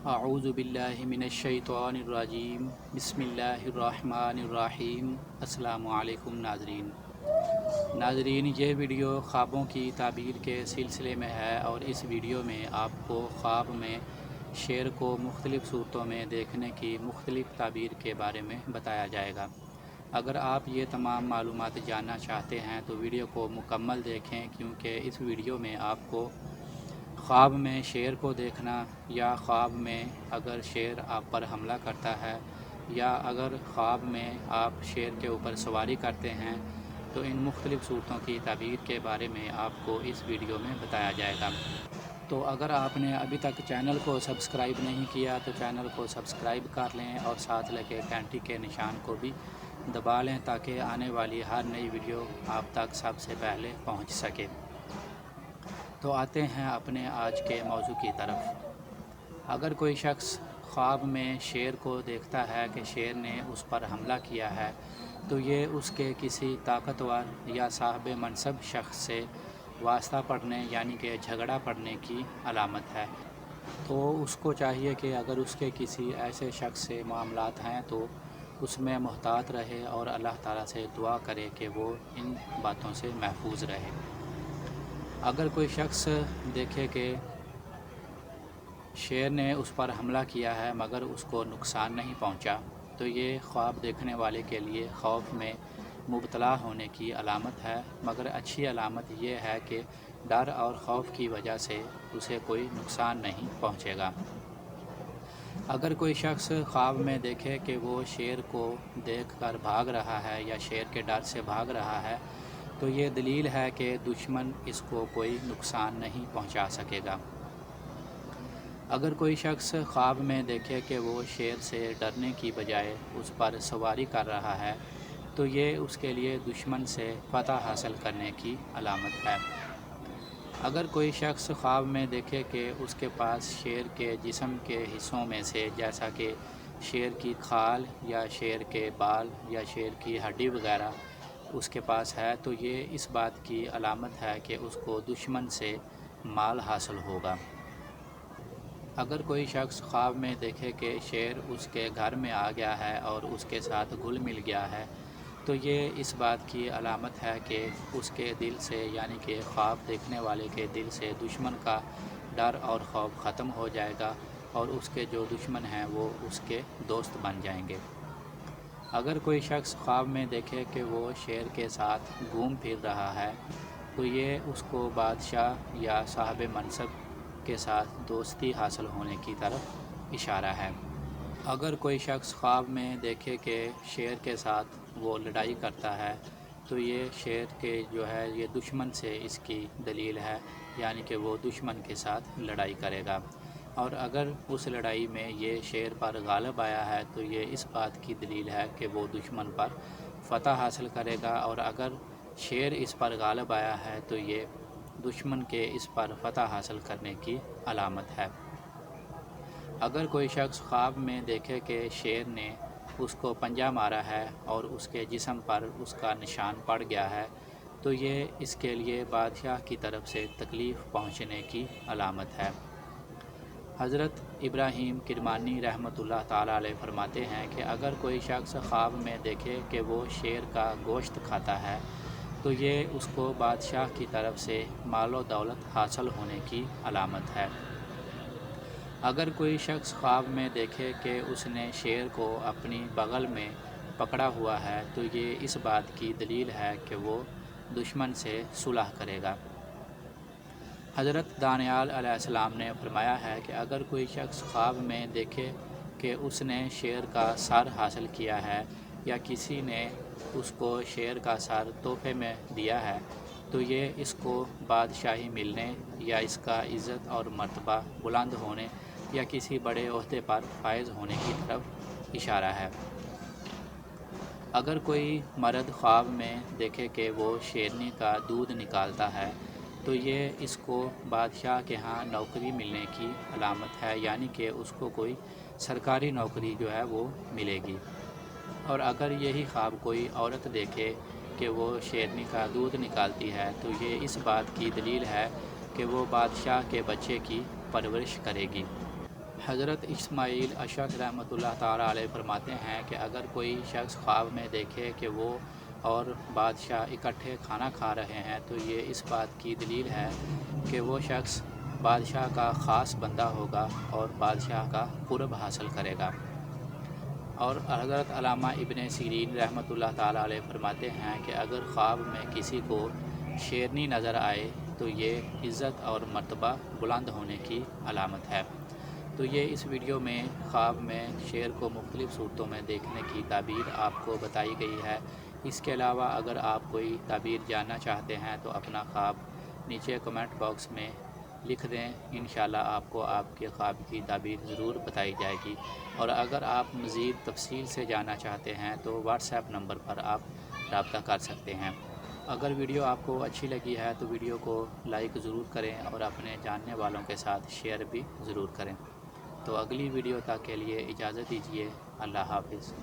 اعوذ باللہ من الشیطان الرجیم بسم اللہ الرحمن الرحیم۔ السلام علیکم ناظرین، یہ ویڈیو خوابوں کی تعبیر کے سلسلے میں ہے اور اس ویڈیو میں آپ کو خواب میں شیر کو مختلف صورتوں میں دیکھنے کی مختلف تعبیر کے بارے میں بتایا جائے گا۔ اگر آپ یہ تمام معلومات جاننا چاہتے ہیں تو ویڈیو کو مکمل دیکھیں، کیونکہ اس ویڈیو میں آپ کو خواب میں شیر کو دیکھنا، یا خواب میں اگر شیر آپ پر حملہ کرتا ہے، یا اگر خواب میں آپ شیر کے اوپر سواری کرتے ہیں، تو ان مختلف صورتوں کی تعبیر کے بارے میں آپ کو اس ویڈیو میں بتایا جائے گا۔ تو اگر آپ نے ابھی تک چینل کو سبسکرائب نہیں کیا تو چینل کو سبسکرائب کر لیں اور ساتھ لگے گھنٹی کے نشان کو بھی دبا لیں، تاکہ آنے والی ہر نئی ویڈیو آپ تک سب سے پہلے پہنچ سکے۔ تو آتے ہیں اپنے آج کے موضوع کی طرف۔ اگر کوئی شخص خواب میں شیر کو دیکھتا ہے کہ شیر نے اس پر حملہ کیا ہے، تو یہ اس کے کسی طاقتور یا صاحب منصب شخص سے واسطہ پڑنے یعنی کہ جھگڑا پڑنے کی علامت ہے۔ تو اس کو چاہیے کہ اگر اس کے کسی ایسے شخص سے معاملات ہیں تو اس میں محتاط رہے اور اللہ تعالیٰ سے دعا کرے کہ وہ ان باتوں سے محفوظ رہے۔ اگر کوئی شخص دیکھے کہ شیر نے اس پر حملہ کیا ہے مگر اس کو نقصان نہیں پہنچا، تو یہ خواب دیکھنے والے کے لیے خوف میں مبتلا ہونے کی علامت ہے، مگر اچھی علامت یہ ہے کہ ڈر اور خوف کی وجہ سے اسے کوئی نقصان نہیں پہنچے گا۔ اگر کوئی شخص خواب میں دیکھے کہ وہ شیر کو دیکھ کر بھاگ رہا ہے یا شیر کے ڈر سے بھاگ رہا ہے، تو یہ دلیل ہے کہ دشمن اس کو کوئی نقصان نہیں پہنچا سکے گا۔ اگر کوئی شخص خواب میں دیکھے کہ وہ شیر سے ڈرنے کی بجائے اس پر سواری کر رہا ہے، تو یہ اس کے لیے دشمن سے فتح حاصل کرنے کی علامت ہے۔ اگر کوئی شخص خواب میں دیکھے کہ اس کے پاس شیر کے جسم کے حصوں میں سے، جیسا کہ شیر کی کھال یا شیر کے بال یا شیر کی ہڈی وغیرہ اس کے پاس ہے، تو یہ اس بات کی علامت ہے کہ اس کو دشمن سے مال حاصل ہوگا۔ اگر کوئی شخص خواب میں دیکھے کہ شیر اس کے گھر میں آ گیا ہے اور اس کے ساتھ گھل مل گیا ہے، تو یہ اس بات کی علامت ہے کہ اس کے دل سے یعنی کہ خواب دیکھنے والے کے دل سے دشمن کا ڈر اور خوف ختم ہو جائے گا اور اس کے جو دشمن ہیں وہ اس کے دوست بن جائیں گے۔ اگر کوئی شخص خواب میں دیکھے کہ وہ شیر کے ساتھ گھوم پھر رہا ہے، تو یہ اس کو بادشاہ یا صاحب منصب کے ساتھ دوستی حاصل ہونے کی طرف اشارہ ہے۔ اگر کوئی شخص خواب میں دیکھے کہ شیر کے ساتھ وہ لڑائی کرتا ہے، تو یہ شیر کے جو ہے یہ دشمن سے اس کی دلیل ہے، یعنی کہ وہ دشمن کے ساتھ لڑائی کرے گا۔ اور اگر اس لڑائی میں یہ شیر پر غالب آیا ہے تو یہ اس بات کی دلیل ہے کہ وہ دشمن پر فتح حاصل کرے گا، اور اگر شیر اس پر غالب آیا ہے تو یہ دشمن کے اس پر فتح حاصل کرنے کی علامت ہے۔ اگر کوئی شخص خواب میں دیکھے کہ شیر نے اس کو پنجہ مارا ہے اور اس کے جسم پر اس کا نشان پڑ گیا ہے، تو یہ اس کے لیے بادشاہ کی طرف سے تکلیف پہنچنے کی علامت ہے۔ حضرت ابراہیم کرمانی رحمۃ اللہ تعالیٰ علیہ فرماتے ہیں کہ اگر کوئی شخص خواب میں دیکھے کہ وہ شیر کا گوشت کھاتا ہے، تو یہ اس کو بادشاہ کی طرف سے مال و دولت حاصل ہونے کی علامت ہے۔ اگر کوئی شخص خواب میں دیکھے کہ اس نے شیر کو اپنی بغل میں پکڑا ہوا ہے، تو یہ اس بات کی دلیل ہے کہ وہ دشمن سے صلح کرے گا۔ حضرت دانیال علیہ السلام نے فرمایا ہے کہ اگر کوئی شخص خواب میں دیکھے کہ اس نے شیر کا سر حاصل کیا ہے یا کسی نے اس کو شیر کا سر تحفے میں دیا ہے، تو یہ اس کو بادشاہی ملنے یا اس کا عزت اور مرتبہ بلند ہونے یا کسی بڑے عہدے پر فائز ہونے کی طرف اشارہ ہے۔ اگر کوئی مرد خواب میں دیکھے کہ وہ شیرنی کا دودھ نکالتا ہے، تو یہ اس کو بادشاہ کے ہاں نوکری ملنے کی علامت ہے، یعنی کہ اس کو کوئی سرکاری نوکری جو ہے وہ ملے گی۔ اور اگر یہی خواب کوئی عورت دیکھے کہ وہ شیرنی کا دودھ نکالتی ہے، تو یہ اس بات کی دلیل ہے کہ وہ بادشاہ کے بچے کی پرورش کرے گی۔ حضرت اسماعیل اشعث رحمۃ اللہ تعالیٰ علیہ فرماتے ہیں کہ اگر کوئی شخص خواب میں دیکھے کہ وہ اور بادشاہ اکٹھے کھانا کھا رہے ہیں تو یہ اس بات کی دلیل ہے کہ وہ شخص بادشاہ کا خاص بندہ ہوگا اور بادشاہ کا قرب حاصل کرے گا۔ اور حضرت علامہ ابن سیرین رحمۃ اللہ تعالیٰ علیہ فرماتے ہیں کہ اگر خواب میں کسی کو شیرنی نظر آئے تو یہ عزت اور مرتبہ بلند ہونے کی علامت ہے۔ تو یہ اس ویڈیو میں خواب میں شیر کو مختلف صورتوں میں دیکھنے کی تعبیر آپ کو بتائی گئی ہے۔ اس کے علاوہ اگر آپ کوئی تعبیر جاننا چاہتے ہیں تو اپنا خواب نیچے کمنٹ باکس میں لکھ دیں، انشاءاللہ آپ کو آپ کے خواب کی تعبیر ضرور بتائی جائے گی۔ اور اگر آپ مزید تفصیل سے جاننا چاہتے ہیں تو واٹس ایپ نمبر پر آپ رابطہ کر سکتے ہیں۔ اگر ویڈیو آپ کو اچھی لگی ہے تو ویڈیو کو لائک ضرور کریں اور اپنے جاننے والوں کے ساتھ شیئر بھی ضرور کریں۔ تو اگلی ویڈیو تک کے لیے اجازت دیجیے، اللہ حافظ۔